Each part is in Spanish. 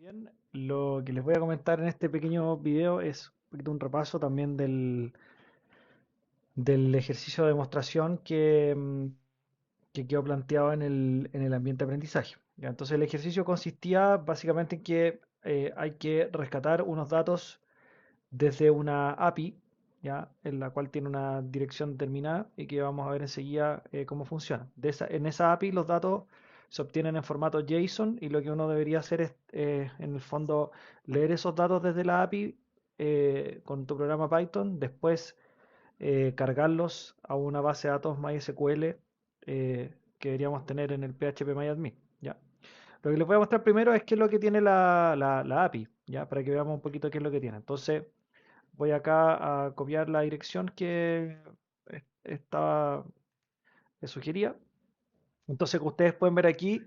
Bien, lo que les voy a comentar en este pequeño video es un poquito un repaso también del ejercicio de demostración que quedó planteado en el ambiente de aprendizaje. ¿Ya? Entonces el ejercicio consistía básicamente en que hay que rescatar unos datos desde una API, ¿ya? En la cual tiene una dirección determinada y que vamos a ver enseguida cómo funciona. En esa API los datos se obtienen en formato JSON y lo que uno debería hacer es, en el fondo, leer esos datos desde la API con tu programa Python, después cargarlos a una base de datos MySQL que deberíamos tener en el PHP ¿ya? Lo que les voy a mostrar primero es qué es lo que tiene la API, ¿ya? Para que veamos un poquito qué es lo que tiene. Entonces, voy acá a copiar la dirección que estaba sugería. Entonces, como ustedes pueden ver aquí,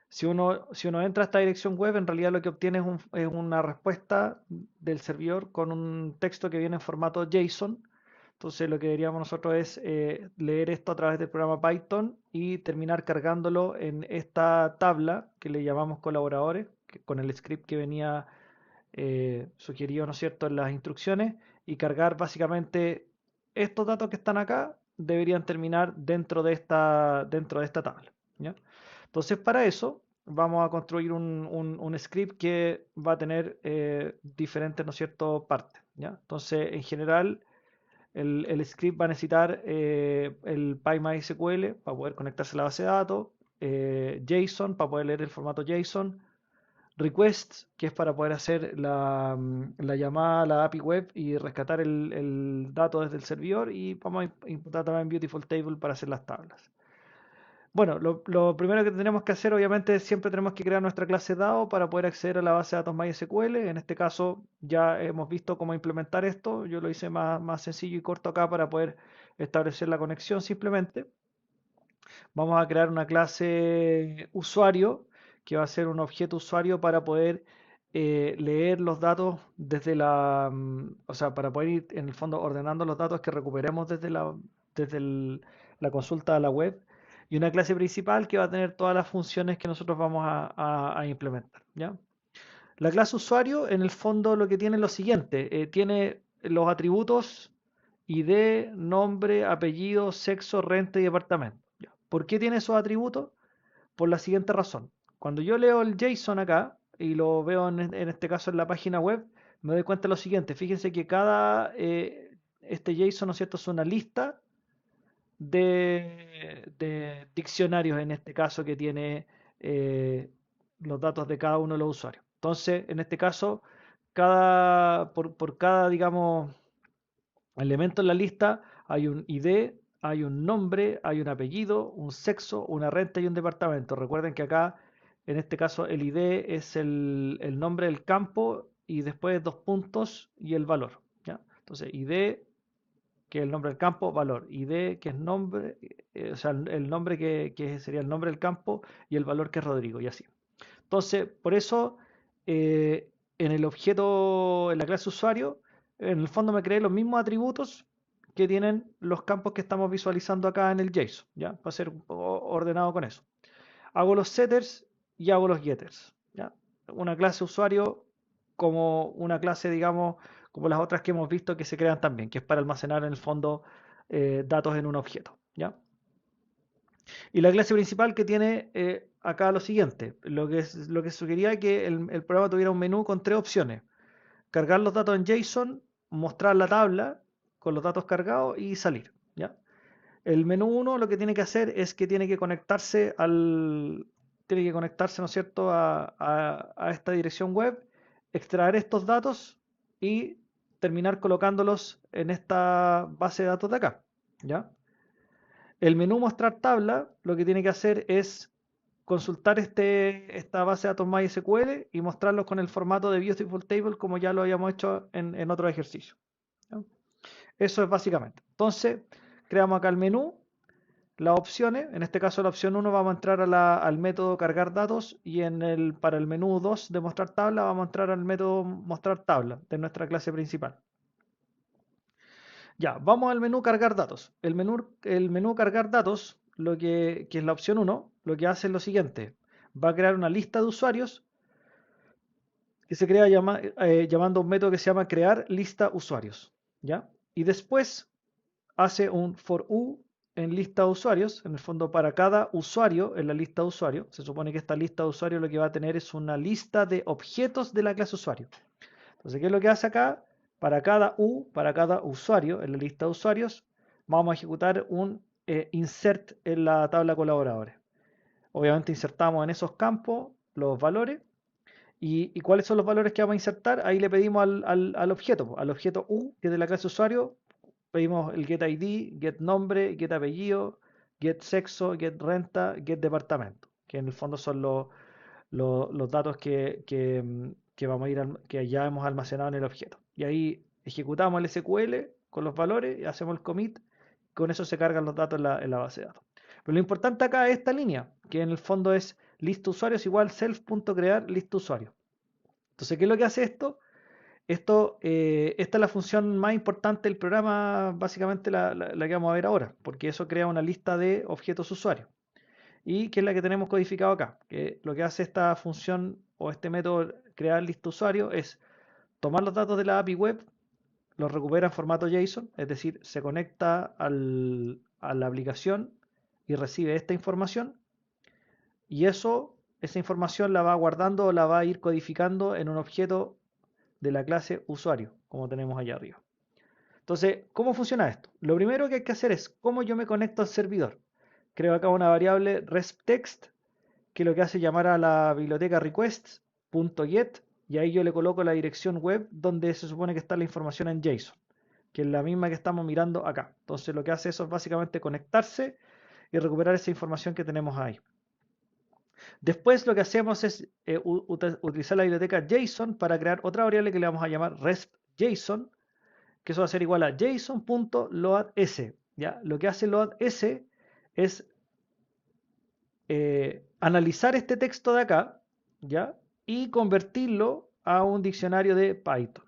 si uno entra a esta dirección web, en realidad lo que obtiene es una respuesta del servidor con un texto que viene en formato JSON. Entonces, lo que deberíamos nosotros es leer esto a través del programa Python y terminar cargándolo en esta tabla que le llamamos colaboradores, con el script que venía sugerido, ¿no es cierto?, en las instrucciones y cargar básicamente estos datos que están acá deberían terminar dentro de esta tabla, ¿ya? Entonces, para eso vamos a construir un script que va a tener diferentes, ¿no es cierto?, partes, ¿ya? Entonces, en general, el script va a necesitar el PyMySQL para poder conectarse a la base de datos, JSON para poder leer el formato JSON, requests, que es para poder hacer la llamada a la API web y rescatar el dato desde el servidor, y vamos a importar también Beautiful Table para hacer las tablas. Bueno, lo primero que tenemos que hacer, obviamente, siempre tenemos que crear nuestra clase DAO para poder acceder a la base de datos MySQL. En este caso, ya hemos visto cómo implementar esto. Yo lo hice más sencillo y corto acá para poder establecer la conexión simplemente. Vamos a crear una clase usuario que va a ser un objeto usuario para poder leer los datos o sea, para poder ir en el fondo ordenando los datos que recuperemos desde la consulta a la web, y una clase principal que va a tener todas las funciones que nosotros vamos a implementar, ¿ya? La clase usuario en el fondo lo que tiene es lo siguiente, tiene los atributos ID, nombre, apellido, sexo, renta y departamento. Ya. ¿Por qué tiene esos atributos? Por la siguiente razón. Cuando yo leo el JSON acá y lo veo en este caso en la página web, me doy cuenta de lo siguiente. Fíjense que este JSON, ¿no es cierto?, es una lista de diccionarios, en este caso, que tiene eh, los datos de cada uno de los usuarios. Entonces, en este caso, por cada, digamos, elemento en la lista hay un ID, hay un nombre, hay un apellido, un sexo, una renta y un departamento. Recuerden que acá, en este caso, el ID es el nombre del campo y después dos puntos y el valor, ¿ya? Entonces, ID, que es el nombre del campo, valor. ID, que es nombre, o sea, el nombre que sería el nombre del campo, y el valor, que es Rodrigo, y así. Entonces, por eso, en el objeto, en la clase usuario, en el fondo me creé los mismos atributos que tienen los campos que estamos visualizando acá en el JSON, ¿ya? Para ser un poco ordenado con eso. Hago los setters y hago los getters, ¿ya? Una clase usuario como una clase, digamos, como las otras que hemos visto que se crean también, que es para almacenar en el fondo datos en un objeto, ¿ya? Y la clase principal que tiene acá lo siguiente, lo que sugería es que el programa tuviera un menú con tres opciones: cargar los datos en JSON, mostrar la tabla con los datos cargados y salir, ¿ya? El menú uno lo que tiene que hacer es que tiene que conectarse, ¿no es cierto?, a esta dirección web, extraer estos datos y terminar colocándolos en esta base de datos de acá, ¿ya? El menú mostrar tabla lo que tiene que hacer es consultar esta base de datos MySQL y mostrarlos con el formato de Beautiful Table, como ya lo habíamos hecho en otro ejercicio, ¿ya? Eso es básicamente. Entonces, creamos acá el menú, las opciones. En este caso, la opción uno, vamos a entrar al método cargar datos, y para el menú 2 de mostrar tabla vamos a entrar al método mostrar tabla de nuestra clase principal. Ya, vamos al menú cargar datos. El menú cargar datos, que es la opción uno, lo que hace es lo siguiente: va a crear una lista de usuarios que se crea llamando a un método que se llama crear lista usuarios, ¿ya? Y después hace un for u en lista de usuarios, en el fondo para cada usuario en la lista de usuarios. Se supone que esta lista de usuarios lo que va a tener es una lista de objetos de la clase usuario. Entonces, ¿qué es lo que hace acá? Para cada usuario en la lista de usuarios, vamos a ejecutar un insert en la tabla colaboradores. Obviamente insertamos en esos campos los valores. ¿Y cuáles son los valores que vamos a insertar? Ahí le pedimos al objeto, al objeto U, que es de la clase usuario, pedimos el get ID, get nombre, get apellido, get sexo, get renta, get departamento, que en el fondo son los datos que vamos a que ya hemos almacenado en el objeto. Y ahí ejecutamos el SQL con los valores y hacemos el commit. Con eso se cargan los datos en la base de datos. Pero lo importante acá es esta línea, que en el fondo es lista usuarios igual self.crear lista usuario. Entonces, ¿qué es lo que hace esto? Esta es la función más importante del programa, básicamente la que vamos a ver ahora, porque eso crea una lista de objetos usuarios. Y que es la que tenemos codificado acá. Que lo que hace esta función o este método crear lista usuario es tomar los datos de la API web, los recupera en formato JSON, es decir, se conecta a la aplicación y recibe esta información. Y esa información la va guardando o la va a ir codificando en un objeto de la clase usuario, como tenemos allá arriba. Entonces, ¿cómo funciona esto? Lo primero que hay que hacer es cómo yo me conecto al servidor. Creo acá una variable resptext que lo que hace es llamar a la biblioteca requests.get y ahí yo le coloco la dirección web donde se supone que está la información en JSON, que es la misma que estamos mirando acá. Entonces lo que hace eso es básicamente conectarse y recuperar esa información que tenemos ahí. Después lo que hacemos es utilizar la biblioteca JSON para crear otra variable que le vamos a llamar respJSON, que eso va a ser igual a json.loads. ¿Ya? Lo que hace loads es analizar este texto de acá, ¿ya? Y convertirlo a un diccionario de Python,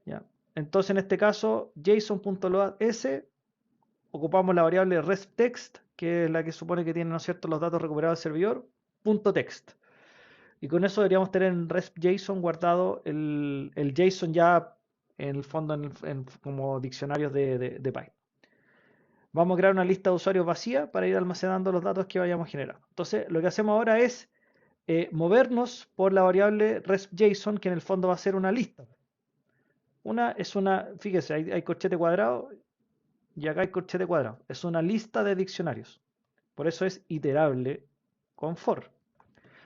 ¿ya? Entonces en este caso json.loads ocupamos la variable resptext, que es la que supone que tiene, ¿no es cierto?, los datos recuperados del servidor, .text. Y con eso deberíamos tener en respJSON guardado el JSON ya en el fondo como diccionarios de Python. Vamos a crear una lista de usuarios vacía para ir almacenando los datos que vayamos generando. Entonces, lo que hacemos ahora es movernos por la variable respJSON, que en el fondo va a ser una lista. Fíjese, hay corchete cuadrado y acá hay corchete cuadrado. Es una lista de diccionarios. Por eso es iterable con for.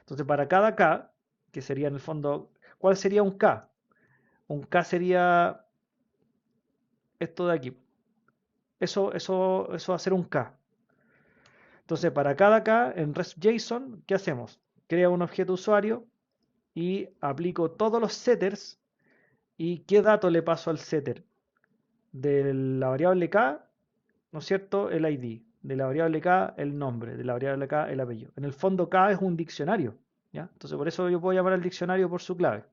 Entonces, para cada K, que sería en el fondo, ¿cuál sería un K? Un K sería esto de aquí. Eso va a ser un K. Entonces, para cada K en REST-JSON, ¿qué hacemos? Creo un objeto usuario y aplico todos los setters. ¿Y qué dato le paso al setter? De la variable K, ¿no es cierto? El ID. De la variable K, el nombre. De la variable K, el apellido. En el fondo, K es un diccionario, ¿ya? Entonces, por eso yo puedo llamar al diccionario por su clave.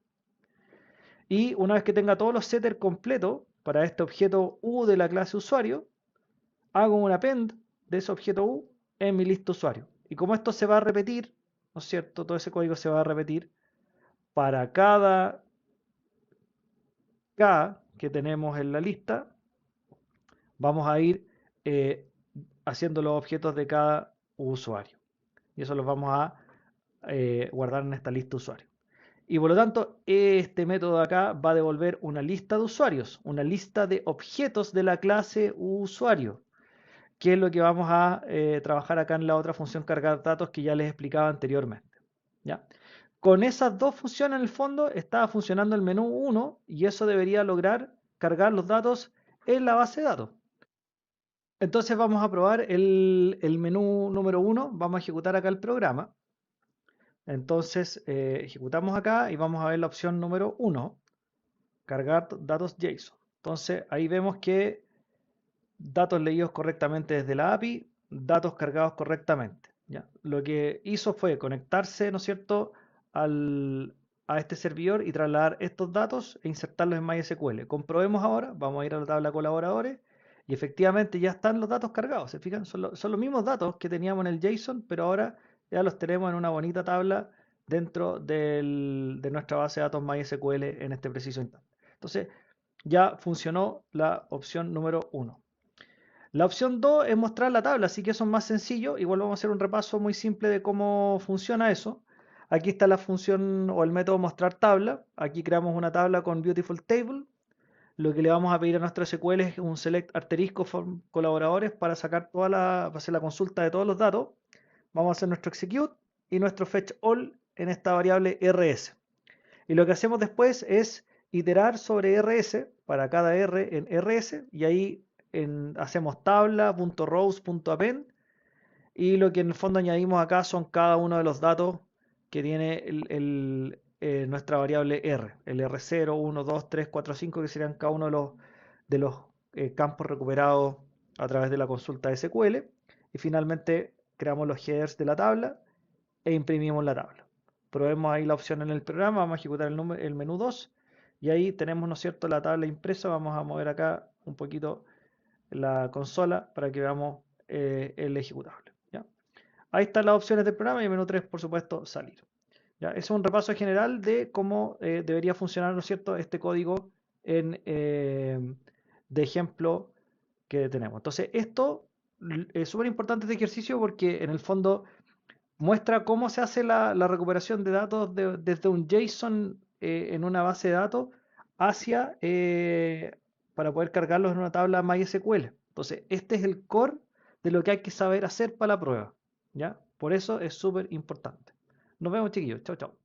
Y una vez que tenga todos los setters completos para este objeto U de la clase usuario, hago un append de ese objeto U en mi lista usuario. Y como esto se va a repetir, ¿no es cierto? Todo ese código se va a repetir para cada K que tenemos en la lista, vamos a ir eh, haciendo los objetos de cada usuario. Y eso los vamos a guardar en esta lista usuario. Y por lo tanto, este método de acá va a devolver una lista de usuarios, una lista de objetos de la clase usuario, que es lo que vamos a trabajar acá en la otra función cargar datos que ya les explicaba anteriormente. ¿Ya? Con esas dos funciones en el fondo estaba funcionando el menú 1 y eso debería lograr cargar los datos en la base de datos. Entonces vamos a probar el menú número 1, vamos a ejecutar acá el programa. Entonces ejecutamos acá y vamos a ver la opción número 1, cargar datos JSON. Entonces ahí vemos que datos leídos correctamente desde la API, datos cargados correctamente. ¿Ya? Lo que hizo fue conectarse, ¿no es cierto?, a este servidor y trasladar estos datos e insertarlos en MySQL. Comprobemos ahora, vamos a ir a la tabla colaboradores y efectivamente ya están los datos cargados. ¿Se fijan? Son los mismos datos que teníamos en el JSON, pero ahora ya los tenemos en una bonita tabla dentro de nuestra base de datos MySQL en este preciso instante. Entonces, ya funcionó la opción número 1. La opción 2 es mostrar la tabla, así que eso es más sencillo. Igual vamos a hacer un repaso muy simple de cómo funciona eso. Aquí está la función o el método mostrar tabla. Aquí creamos una tabla con Beautiful Table. Lo que le vamos a pedir a nuestro SQL es un select asterisco from colaboradores para sacar para hacer la consulta de todos los datos. Vamos a hacer nuestro execute y nuestro fetch all en esta variable rs. Y lo que hacemos después es iterar sobre rs para cada r en rs y ahí hacemos tabla.rows.append y lo que en el fondo añadimos acá son cada uno de los datos que tiene nuestra variable R, el R0, 1, 2, 3, 4, 5, que serían cada uno de los campos recuperados a través de la consulta SQL. Y finalmente creamos los headers de la tabla e imprimimos la tabla. Probemos ahí la opción en el programa, vamos a ejecutar el menú 2 y ahí tenemos, ¿no es cierto?, la tabla impresa. Vamos a mover acá un poquito la consola para que veamos el ejecutable. ¿Ya? Ahí están las opciones del programa y el menú 3, por supuesto, salir. ¿Ya? Ese es un repaso general de cómo debería funcionar, ¿no es cierto?, este código de ejemplo que tenemos. Entonces, esto es súper importante este ejercicio porque en el fondo muestra cómo se hace la recuperación de datos desde un JSON en una base de datos hacia para poder cargarlos en una tabla MySQL. Entonces, este es el core de lo que hay que saber hacer para la prueba. ¿Ya? Por eso es súper importante. Nos vemos, chiquillos. Chao, chao.